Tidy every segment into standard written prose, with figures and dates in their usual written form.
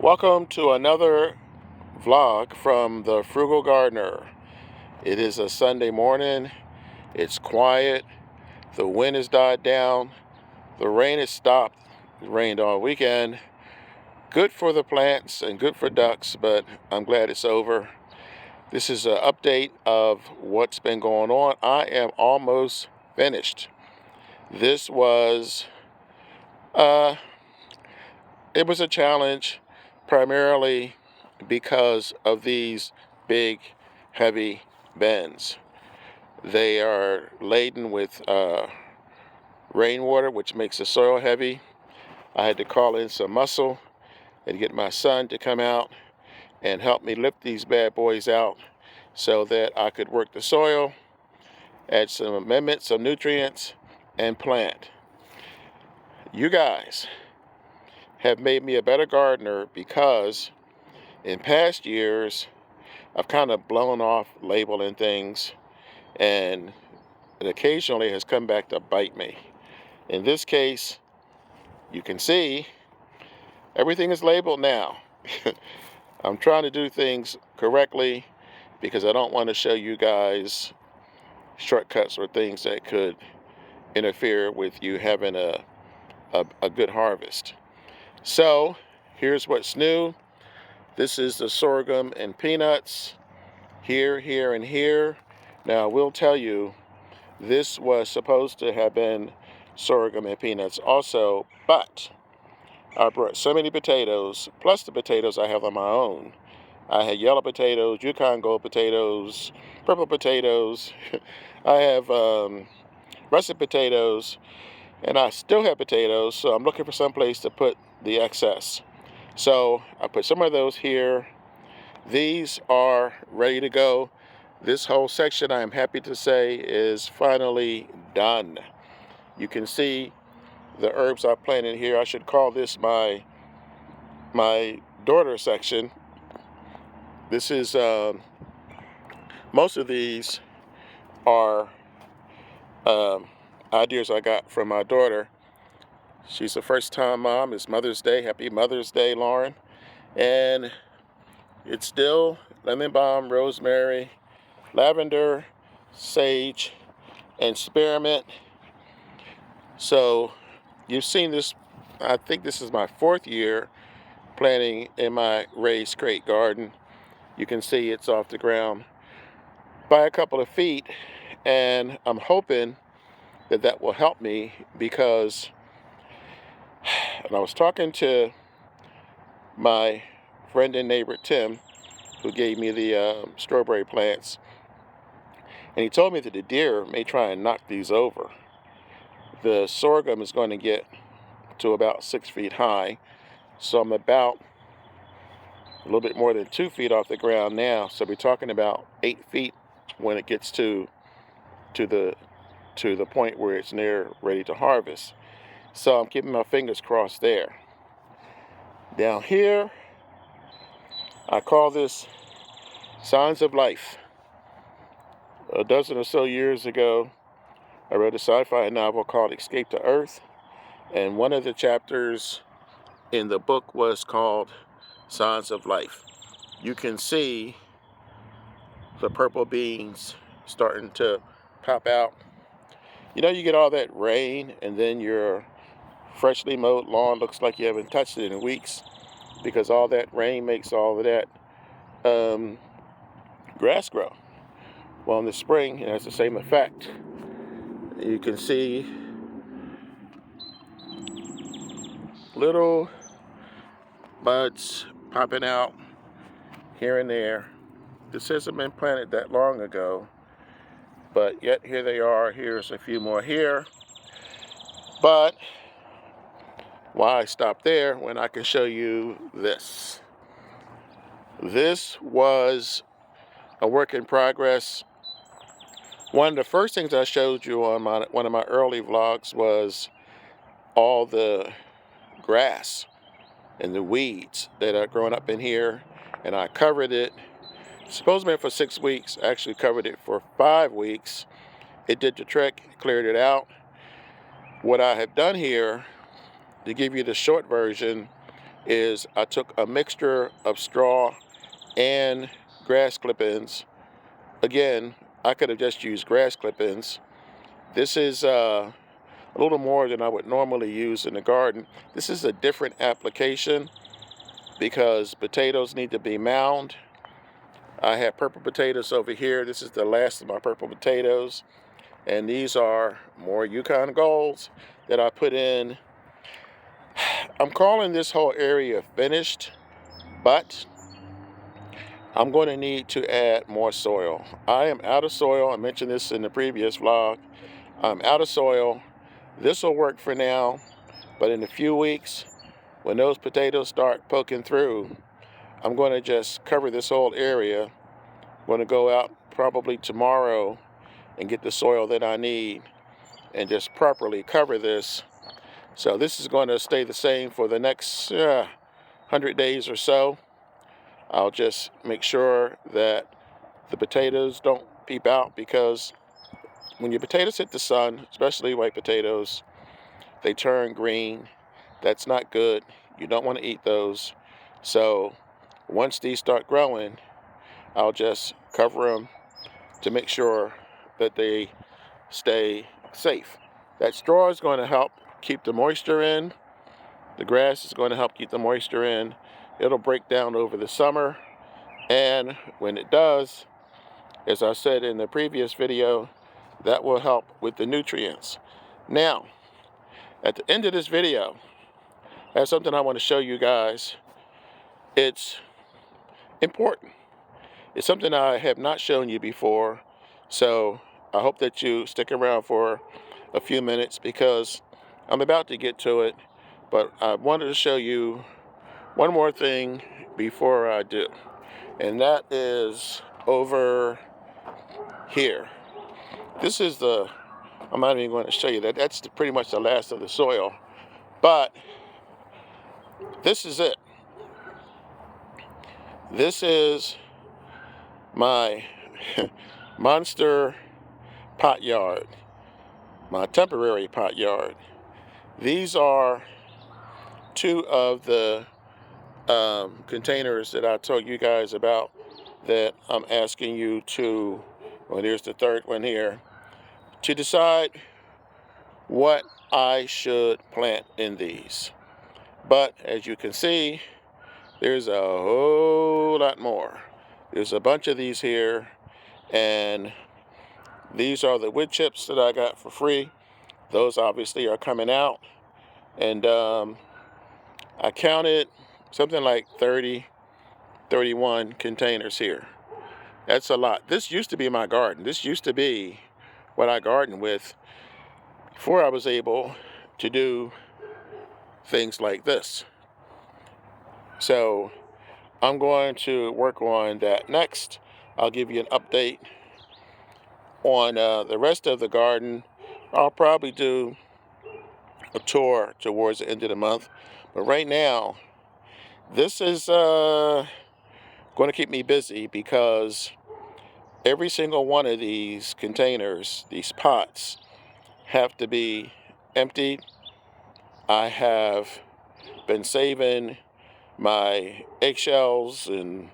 Welcome to another vlog from the Frugal Gardener. It is a Sunday morning. It's quiet. The wind has died down. The rain has stopped. It rained all weekend. Good for the plants and good for ducks, but I'm glad it's over. This is an update of what's been going on. I am almost finished. This was uh, it was a challenge, primarily because of these big, heavy bins. They are laden with rainwater, which makes the soil heavy. I had to call in some muscle and get my son to come out and help me lift these bad boys out so that I could work the soil, add some amendments, some nutrients, and plant. You guys have made me a better gardener because in past years, I've kind of blown off labeling things, and it occasionally has come back to bite me. In this case, you can see everything is labeled now. I'm trying to do things correctly because I don't want to show you guys shortcuts or things that could interfere with you having a good harvest. So here's what's new. This is the sorghum and peanuts. Here, and here. Now, I will tell you, this was supposed to have been sorghum and peanuts also, but I brought so many potatoes, plus the potatoes I have on my own. I had yellow potatoes, Yukon Gold potatoes, purple potatoes. I have russet potatoes, and I still have potatoes, so I'm looking for some place to put the excess. So I put some of those here. These are ready to go. This whole section, I am happy to say, is finally done. You can see the herbs I planted here. I should call this my daughter section. This is most of these are ideas I got from my daughter. She's a first-time mom. It's Mother's Day. Happy Mother's Day, Lauren. And it's still lemon balm, rosemary, lavender, sage, and spearmint. So you've seen this. I think this is my 4th year planting in my raised crate garden. You can see it's off the ground by a couple of feet, and I'm hoping that that will help me because and I was talking to my friend and neighbor Tim, who gave me the strawberry plants, and he told me that the deer may try and knock these over. The sorghum is going to get to about 6 feet high, so I'm about a little bit more than 2 feet off the ground now. So we're talking about 8 feet when it gets to the point where it's near ready to harvest. So I'm keeping my fingers crossed there. Down here, I call this Signs of Life. A dozen or so years ago, I read a sci-fi novel called Escape to Earth, and one of the chapters in the book was called Signs of Life. You can see the purple beans starting to pop out. You know, you get all that rain, and then your freshly mowed lawn looks like you haven't touched it in weeks because all that rain makes all of that grass grow. Well, in the spring, it has the same effect. You can see little buds popping out here and there. This hasn't been planted that long ago, but yet here they are. Here's a few more here. But why stop there when I can show you this? This was a work in progress. One of the first things I showed you on one of my early vlogs was all the grass and the weeds that are growing up in here, and I covered it. Supposed to be for 6 weeks. I actually covered it for 5 weeks. It did the trick, cleared it out. What I have done here, to give you the short version, is I took a mixture of straw and grass clip-ins. Again, I could have just used grass clip-ins. This is a little more than I would normally use in the garden. This is a different application because potatoes need to be mound. I have purple potatoes over here. This is the last of my purple potatoes. And these are more Yukon Golds that I put in. I'm calling this whole area finished, but I'm going to need to add more soil. I am out of soil. I mentioned this in the previous vlog. I'm out of soil. This will work for now, but in a few weeks, when those potatoes start poking through, I'm going to just cover this whole area. I'm going to go out probably tomorrow and get the soil that I need and just properly cover this. So this is going to stay the same for the next 100 days or so. I'll just make sure that the potatoes don't peep out, because when your potatoes hit the sun, especially white potatoes, they turn green. That's not good. You don't want to eat those. So once these start growing, I'll just cover them to make sure that they stay safe. That straw is going to help keep the moisture in. The grass is going to help keep the moisture in. It'll break down over the summer, and when it does, as I said in the previous video, that will help with the nutrients. Now, at the end of this video, I have something I want to show you guys. It's important. It's something I have not shown you before, so I hope that you stick around for a few minutes because I'm about to get to it, but I wanted to show you one more thing before I do, and that is over here. This is I'm not even going to show you that. That's pretty much the last of the soil, but this is it. This is my monster pot yard, my temporary pot yard. These are two of the containers that I told you guys about that I'm asking you to, well, here's the third one here, to decide what I should plant in these. But as you can see, there's a whole lot more. There's a bunch of these here, and these are the wood chips that I got for free. Those obviously are coming out, and I counted something like 30, 31 containers here. That's a lot. This used to be my garden. This used to be what I gardened with before I was able to do things like this. So I'm going to work on that next. I'll give you an update on the rest of the garden. I'll probably do a tour towards the end of the month. But right now, this is going to keep me busy because every single one of these containers, these pots, have to be emptied. I have been saving my eggshells and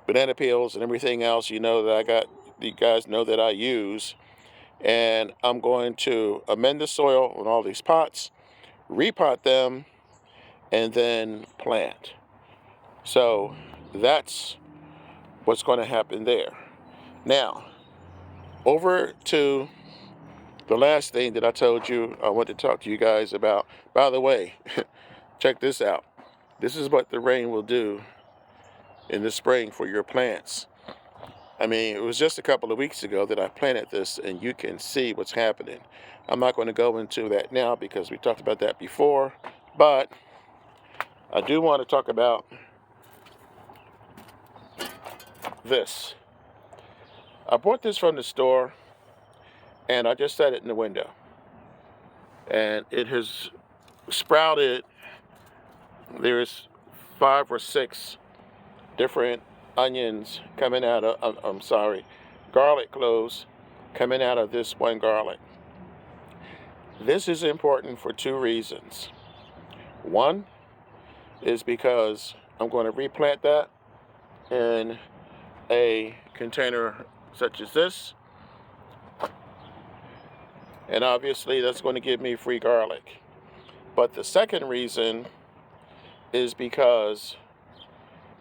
banana peels and everything else, you guys know that I use, and I'm going to amend the soil on all these pots, repot them, and then plant. So that's what's going to happen there. Now, over to the last thing that I told you I want to talk to you guys about. By the way, check this out. This is what the rain will do in the spring for your plants. I mean, it was just a couple of weeks ago that I planted this, and you can see what's happening. I'm not going to go into that now because we talked about that before, but I do want to talk about this. I bought this from the store, and I just set it in the window, and it has sprouted. There's 5 or 6 different onions coming out of, garlic cloves coming out of this one garlic. This is important for 2 reasons. One, is because I'm going to replant that in a container such as this. And obviously that's going to give me free garlic. But the second reason is because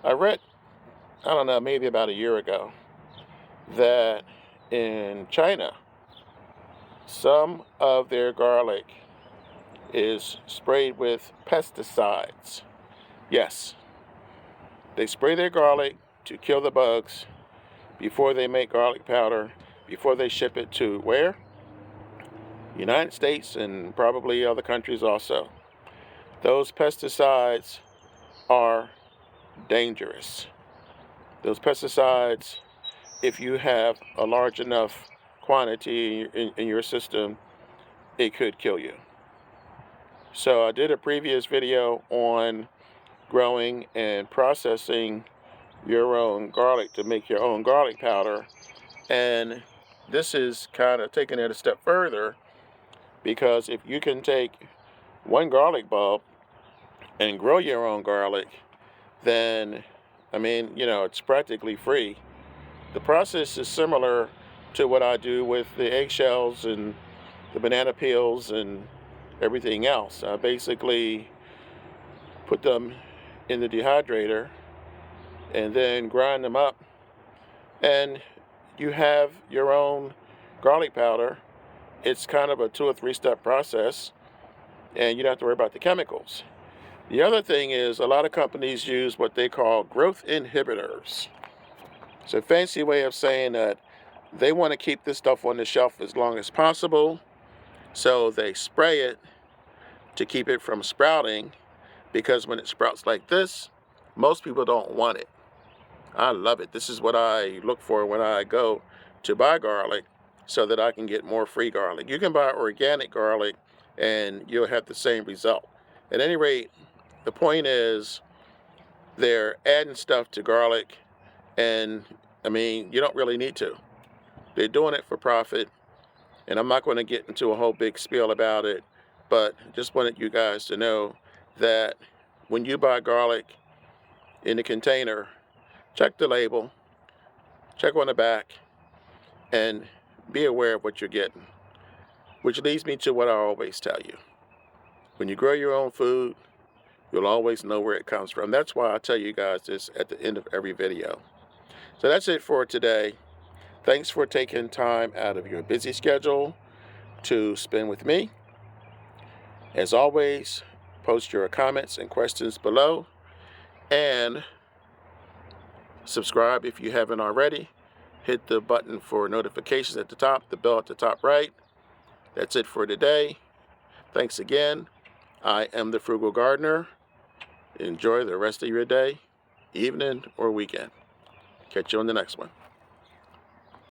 I read, I don't know, maybe about a year ago, that in China, some of their garlic is sprayed with pesticides. Yes, they spray their garlic to kill the bugs before they make garlic powder, before they ship it to where? United States and probably other countries also. Those pesticides are dangerous. Those pesticides, if you have a large enough quantity in your system, it could kill you. So I did a previous video on growing and processing your own garlic to make your own garlic powder. And this is kind of taking it a step further, because if you can take one garlic bulb and grow your own garlic, then, I mean, it's practically free. The process is similar to what I do with the eggshells and the banana peels and everything else. I basically put them in the dehydrator and then grind them up, and you have your own garlic powder. It's kind of a 2 or 3 step process, and you don't have to worry about the chemicals. The other thing is, a lot of companies use what they call growth inhibitors. It's a fancy way of saying that they want to keep this stuff on the shelf as long as possible, so they spray it to keep it from sprouting, because when it sprouts like this, most people don't want it. I love it. This is what I look for when I go to buy garlic, so that I can get more free garlic. You can buy organic garlic and you'll have the same result. At any rate, the point is, they're adding stuff to garlic, and I mean, you don't really need to. They're doing it for profit, and I'm not going to get into a whole big spiel about it, but just wanted you guys to know that when you buy garlic in a container, check the label, check on the back, and be aware of what you're getting. Which leads me to what I always tell you. When you grow your own food, you'll always know where it comes from. That's why I tell you guys this at the end of every video. So that's it for today. Thanks for taking time out of your busy schedule to spend with me. As always, post your comments and questions below, and subscribe if you haven't already. Hit the button for notifications at the top, the bell at the top right. That's it for today. Thanks again. I am the Frugal Gardener. Enjoy the rest of your day, evening, or weekend. Catch you on the next one.